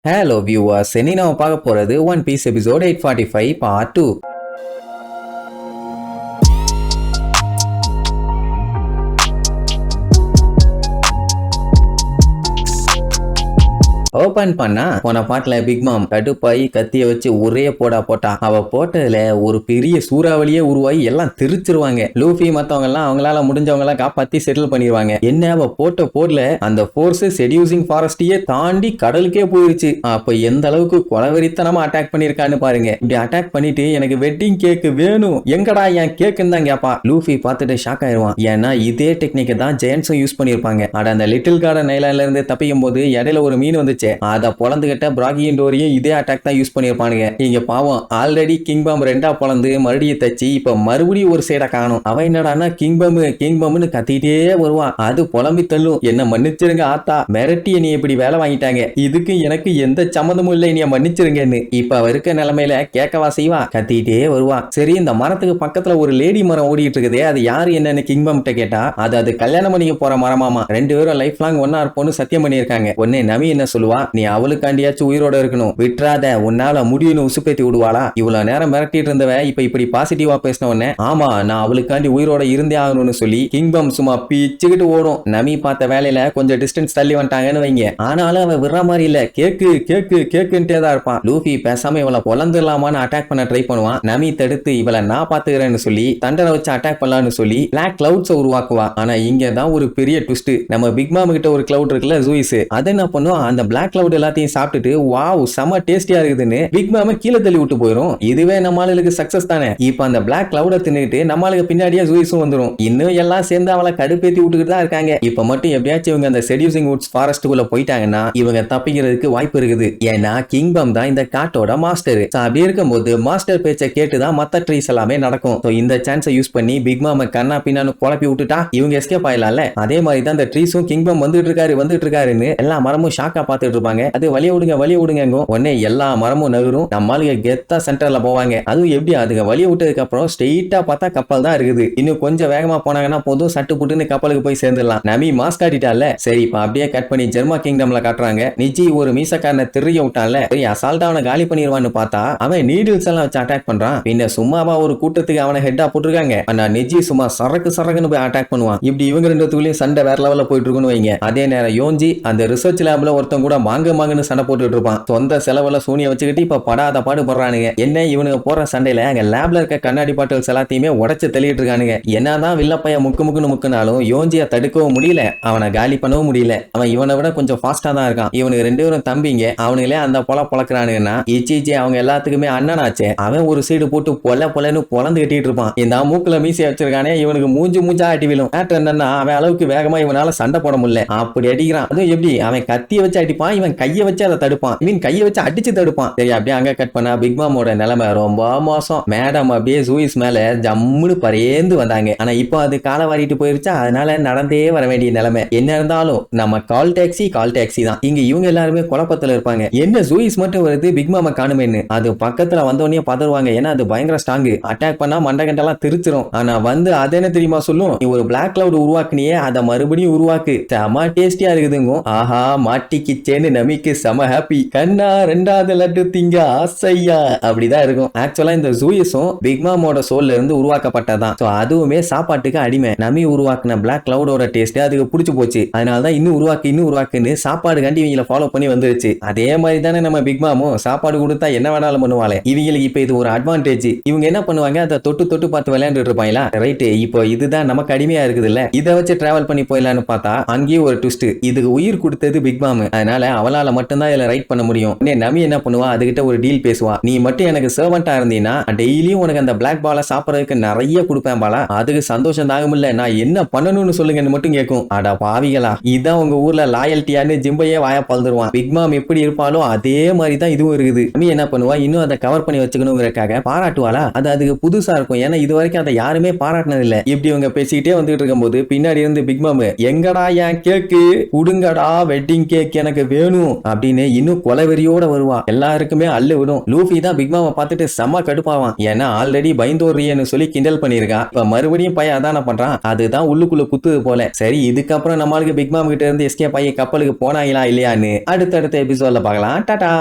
Hello viewers, இன்னைக்கு நாம பார்க்க போறது One Piece episode 845 part 2. Open பண்ணா போன பாட்டுல பிக் மாம் கடுப்பாயி கத்திய வச்சு ஒரே போட்டா. அவ போட்டதுல ஒரு பெரிய சூறாவளியே உருவாகி எல்லாம் தெரிச்சிருவாங்க. லூஃபி மத்தவங்க எல்லாம் அவங்களால முடிஞ்சவங்க எல்லாம் காப்பாத்தி செட்டில் பண்ணிடுவாங்க. என்ன அவ போட்ட போர்ல அந்த போர்ஸ் செடியூசிங் ஃபாரஸ்டையே தாண்டி கடலுக்கே போயிருச்சு. அப்ப எந்த அளவுக்கு கொலவெறித்தனமா அட்டாக் பண்ணிருக்கான்னு பாருங்க. இப்படி அட்டாக் பண்ணிட்டு எனக்கு வெட்டிங் கேக் வேணும், எங்கடா என் கேக்குன்னு தான் கேப்பா. லூஃபி பார்த்துட்டு ஷாக் ஆயிருவான். ஏன்னா இதே டெக்னிக்கை தான் ஜெயன்ஸும் யூஸ் பண்ணிருப்பாங்க. அந்த லிட்டில் கார்டன் ஐலாண்ட்ல இருந்து தப்பிக்கும் போது இடையில ஒரு மீன் வந்துச்சு. அத பொளந்துகிட்ட பிராகியும் டோரியும் இதே அட்டாக் தான் யூஸ் பண்ணிருப்பானுங்க. இங்க பாவம் ஆல்ரெடி கிங் பாம் ரெண்டா பொளந்து மறுபடியும் தச்சு இப்ப மறுபடியும் ஒரு சைட காணும். அவன் என்னடானா கிங் பாம்னு கத்திட்டே வருவான். அது புலம்பி தள்ளும், என்ன மன்னிச்சிருங்க ஆத்தா, மிரட்டி நீ இப்படி வேலை வாங்கிட்டாங்க, இதுக்கு எனக்கு எந்த சம்மந்தமும் இல்லை, நீ மன்னிச்சிருங்கன்னு. இப்ப அவ இருக்க நிலைமையில கேட்கவா செய்வா, கத்திட்டே வருவான். சரி, இந்த மரத்துக்கு பக்கத்துல ஒரு லேடி மரம் ஓடிட்டு இருக்குதே, அது யாரு என்னன்னு கிங் பாம் கிட்ட கேட்டா அது கல்யாணம் பண்ணிக்க போற மரமாமா. ரெண்டு பேரும் லைஃப் லாங் ஒன்னா இருப்போம்னு சத்தியம் பண்ணிருக்காங்க. உடனே நவி என்ன சொல்லுவா, நீ அவளுக்காண்டியாச்சும் உயிரோட இருக்கணும், விட்டுறாத, உன்னால முடியும்னு உசுப்பேத்தி விடுவாளா. இவ்வளவு நேரம் மிரட்டிட்டு இருந்தவ இப்ப இப்படி பாசிட்டிவா பேசின உடனே ஆமா நான் அவளுக்காண்டி உயிரோட இருந்தே ஆகணும்னு சொல்லி கிங்பம் சும்மா பீச்சுக்கிட்டு ஓடும். நமி பார்த்த வேலையில கொஞ்சம் டிஸ்டன்ஸ் தள்ளி வந்துட்டாங்கன்னு வைங்க. ஆனாலும் அவன் விடுற மாதிரி இல்ல, கேக்கு கேக்கு கேக்குன்ட்டே தான் இருப்பான். லூஃபி பேசாம இவளை பொலந்துடலாமான்னு அட்டாக் பண்ண ட்ரை பண்ணுவான். நமி தடுத்து இவளை நான் பாத்துக்கிறேன்னு சொல்லி தண்டனை வச்சு அட்டாக் பண்ணலாம்னு சொல்லி பிளாக் கிளவுட்ஸ் உருவாக்குவா. ஆனா இங்க தான் ஒரு பெரிய ட்விஸ்ட். நம்ம பிக் மாம் கிட்ட ஒரு கிளவுட் இருக்குல்ல, ஜூயிஸ், அது என்ன பண்ணுவோம், அந்த பிளாக் கிளவுட் எல்லாத்தையும் சாப்பிட்டுட்டு வாவ் செம டேஸ்டியா இருக்குதுன்னு பிக் மாம கீழே தள்ளி விட்டு போயிடும். இதுவே நம்மளுக்கு சக்சஸ் தானே. இப்ப அந்த பிளாக் கிளவுட தின்னுட்டு நம்மளுக்கு பின்னாடியே ஜூயிஸும் வந்துடும். இன்னும் எல்லாம் சேர்ந்து அவளை கடுப்பேத்தி விட்டுக்கிட்டு தான் இருக்காங்க. இப்ப மட்டும் எப்படியாச்சும் இவங்க அந்த செடியூசிங் வுட்ஸ் ஃபாரஸ்ட்டுக்குள்ள போயிட்டாங்கன்னா இவங்க தப்பிக்கிறதுக்கு வாய்ப்பு இருக்குது. ஏன்னா கிங் பாம் தான் இந்த காட்டோட மாஸ்டர். அப்படி இருக்கும்போது மாஸ்டர் பேச்சை கேட்டுதான் மத்த ட்ரீஸ் எல்லாமே நடக்கும். இந்த சான்ஸை யூஸ் பண்ணி பிக் மாம கண்ணா பின்னான்னு குழப்பி விட்டுட்டா இவங்க எஸ்கேப் ஆயிடலாம்ல. அதே மாதிரி தான் இந்த ட்ரீஸும் கிங் பாம் வந்துட்டு இருக்காருன்னு எல்லா மரமும் ஷாக்கா பார்த்துட்டு இருப்பாங்க. அது வழிய விடுங்க உடனே எல்லா மரமும் நகரும். நம்மளுக்கு கெத்தா சென்டர்ல போவாங்க. அதுவும் எப்படி, அதுங்க வழிய விட்டதுக்கு அப்புறம் ஸ்ட்ரெயிட்டா பார்த்தா கப்பல் தான் இருக்குது. இன்னும் கொஞ்சம் வேகமா போனாங்கன்னா போதும், சட்டு புட்டுன்னு கப்பலுக்கு போய் சேர்ந்துடலாம். நமி மாஸ்க் காட்டிட்டால. சரி, இப்ப அப்படியே கட் பண்ணி ஜெர்மா கிங்டம்ல காட்டுறாங்க. நிஜி ஒரு மீசக்காரனை திரிய விட்டான்ல, அசால்ட்டா அவனை காலி பண்ணிடுவான்னு பார்த்தா அவன் நீடில்ஸ் எல்லாம் வச்சு அட்டாக் பண்றான். பின்ன சும்மாவா ஒரு கூட்டத்துக்கு அவனை ஹெட்டா போட்டுருக்காங்க. ஆனா நிஜி சும்மா சரக்குன்னு போய் அட்டாக் பண்ணுவான். இப்படி இவங்க ரெண்டுத்துக்குள்ளயும் சண்டை வேற லெவல்ல போயிட்டு இருக்குன்னு வைங்க. அதே நேரம் யோஞ்சி அந்த ரிசர்ச் லேப்ல ஒருத்தன் கூட மாங்குன்னு சண்டை போட்டுட்டு இருப்பான். சொந்த செலவுல சூனிய வச்சுக்கிட்டு இப்ப படாத பாடு படுறானுங்க. என்ன இவனுங்க போற சண்டையில அங்க லேப்ல இருக்க கண்ணாடி பாட்டில்ஸ் எல்லாத்தையுமே உடைச்சு தள்ளிட்டு இருக்கானுங்க. என்னதான் வில்லப்பைய முக்குனாலும் யோஞ்சிய தடுக்கவும் முடியல, அவனை காலி பண்ணவும் முடியல. அவன் இவனை விட கொஞ்சம் ஃபாஸ்டா தான் இருக்கான். இவனுக்கு ரெண்டு பேரும் தம்பிங்க, அவனுங்களே அந்த பொழக்கிறானுங்கன்னா இச்சி அவங்க எல்லாத்துக்குமே அண்ணனாச்சே. அவன் ஒரு சைடு போட்டு பொலன்னு பொலந்து கட்டிட்டு இருப்பான். இந்த மூக்குல மீசைய வச்சிருக்கானே, இவனுக்கு மூஞ்சா அடி விழும். என்னன்னா அவன் அளவுக்கு வேகமா இவனால சண்டை போட முடியல, அப்படி அடிக்கிறான். அதுவும் எப்படி, அவன் கத்திய வச்சு அடிப்பான், இவன் கைய வச்சு அதை தடுப்பான், இவன் கையை வச்சு அடிச்சு தடுப்பான். சரி, அப்படியே அங்க கட் பண்ணா பிக் மாமோட நிலைமை ரொம்ப மோசம். மேடம் அப்படியே ஜூயிஸ் மேல ஜம்முன்னு பறேந்து வந்தாங்க. ஆனா இப்போ அது காலை வாரிட்டு போயிருச்சா, அதனால நடந்தே வர வேண்டிய நிலைமை. என்ன இருந்தாலும் நம்ம கால் டாக்ஸி தான். இங்க இவங்க எல்லாருமே குழப்பத்துல இருப்பாங்க. என்ன ஜூயிஸ் மட்டும் வருது, பிக் மாம காணுமேன்னு. அது பக்கத்துல வந்தோடனே பதறுவாங்க. ஏன்னா அது பயங்கர ஸ்ட்ராங். அட்டாக் பண்ணா மண்டகண்டெல்லாம் திருச்சிரும். ஆனா வந்து அது என்ன தெரியுமா சொல்லும், நீ ஒரு பிளாக் கிளவுட் உருவாக்குனியே, அதை மறுபடியும் உருவாக்கு, செம டேஸ்டியா இருக்குதுங்க. ஆஹா மாட்டிக்கிச்சேன்னு நமிக்கு செம ஹாப்பி. கண்ணா ரெண்டாவது லட்டு திங்க ஆசையா, அப்படிதான் இருக்கும். ஆக்சுவலா இந்த ஜூயிஸும் பிக் மாமோட சோல்ல இருந்து உருவாக்கப்பட்டதான். அதுவுமே சாப்பாட்டுக்கு அடிமை. நமி உருவாக்குன பிளாக் கிளவுடோட டேஸ்ட் அதுக்கு பிடிச்சு போச்சு. அதனாலதான் இன்னும் உருவாக்குன்னு சாப்பாடு கண்டி இவங்களை ஃபாலோ பண்ணி வந்துருச்சு. அதே மாதிரி தானே நம்ம பிக் மாமும் சாப்பாடு கொடுத்தா என்ன வேணாலும் பண்ணுவாங்க. இவங்களுக்கு இப்ப இது ஒரு அட்வான்டேஜ். இவங்க என்ன பண்ணுவாங்க, அதை தொட்டு பார்த்து விளையாண்டுட்டு இருப்பாங்களா. ரைட், இப்போ இதுதான் நமக்கு அடிமையா இருக்குது இல்ல, இதை வச்சு டிராவல் பண்ணி போயிடலான்னு பார்த்தா அங்கேயும் ஒரு ட்விஸ்ட். இதுக்கு உயிர் கொடுத்தது பிக் மாம். அதனால அவளால மட்டும்தான் இதுல ரைட் பண்ண முடியும். நமி என்ன பண்ணுவா, அதுகிட்ட ஒரு டீல் பேசுவா. நீ மட்டும் எனக்கு சர்வெண்டா இருந்தீனா டெய்லியும் உனக்கு அந்த பிளாக் பாலை சாப்பிடறதுக்கு நிறைய கொடுப்பேன் பாலா. அதுக்கு சந்தோஷம் தாகுமில்ல, நான் என்ன பண்ணணும்னு சொல்லுங்கன்னு மட்டும் கேட்கும். அடா பாவிகளா, இதான் உங்க ஊர்ல லாயல்ட்டியான்னு ஜிம்பையே வாயா பழுதுருவான். பிக் மாம் எப்படி இருப்பாலோ அதே மாதிரி தான் இதுவும் இருக்குது. நமி என்ன பண்ணுவா, இன்னும் அதை கவர் பண்ணி வச்சுக்கணுங்கிறக்காக பாராட்டுவாளா. அது அதுக்கு புதுசா இருக்கும். ஏன்னா இது வரைக்கும் அதை யாருமே பாராட்டினது இல்ல. இப்படி இவங்க பேசிக்கிட்டே வந்துட்டு இருக்கும் போது பின்னாடி இருந்து பிக் மாம், எங்கடா என் கேக்கு குடுங்கடா, வெட்டிங் கேக் எனக்கு வேணும் அப்படின்னு இன்னும் கொலவெறியோட வருவா. எல்லாருக்குமே அள்ளு விடும். லூஃபி தான் பிக் மாமை பார்த்துட்டு செம்ம கடுப்பாவான். ஏன்னா ஆல்ரெடி பயந்தோரியன்னு சொல்லி கிண்டல் பண்ணிருக்கான். இப்ப மறுபடியும் பையன் அதான பண்றான். அதுதான் உள்ளுக்குள்ள குத்துது போல. சரி, இதுக்கப்புறம் நம்மளுக்கு பிக் மாம் கிட்ட இருந்து எஸ்கேப் ஆகி கப்பலுக்கு போனாங்களா இல்லையான்னு அடுத்தடுத்த எபிசோட்ல பார்க்கலாம். டாடா.